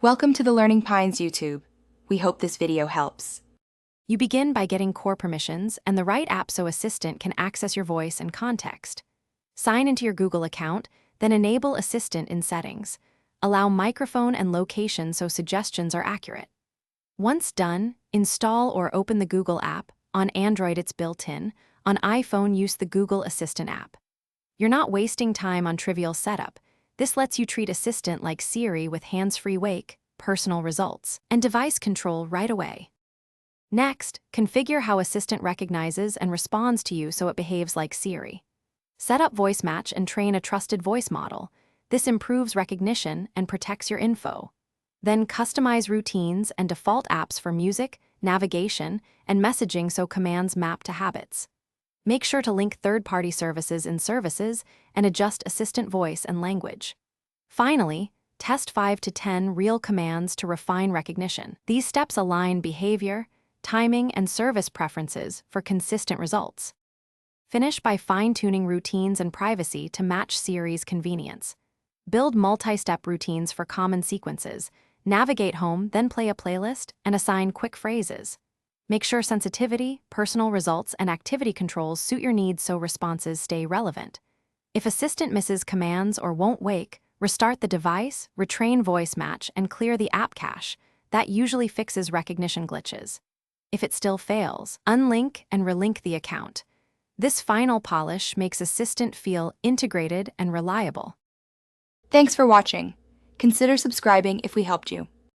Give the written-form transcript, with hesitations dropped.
Welcome to the Learning Pines YouTube. We hope this video helps. You begin by getting core permissions and the right app so Assistant can access your voice and context. Sign into your Google account, then enable Assistant in Settings. Allow microphone and location so suggestions are accurate. Once done, install or open the Google app. On Android, it's built-in. On iPhone, use the Google Assistant app. You're not wasting time on trivial setup. This lets you treat Assistant like Siri with hands-free wake, personal results, and device control right away. Next, configure how Assistant recognizes and responds to you so it behaves like Siri. Set up voice match and train a trusted voice model. This improves recognition and protects your info. Then customize routines and default apps for music, navigation, and messaging so commands map to habits. Make sure to link third-party services in Services and adjust Assistant voice and language. Finally, test 5 to 10 real commands to refine recognition. These steps align behavior, timing, and service preferences for consistent results. Finish by fine-tuning routines and privacy to match Siri's convenience. Build multi-step routines for common sequences. Navigate home, then play a playlist, and assign quick phrases. Make sure sensitivity, personal results, and activity controls suit your needs so responses stay relevant. If Assistant misses commands or won't wake, restart the device, retrain voice match, and clear the app cache. That usually fixes recognition glitches. If it still fails, unlink and relink the account. This final polish makes Assistant feel integrated and reliable. Thanks for watching. Consider subscribing if we helped you.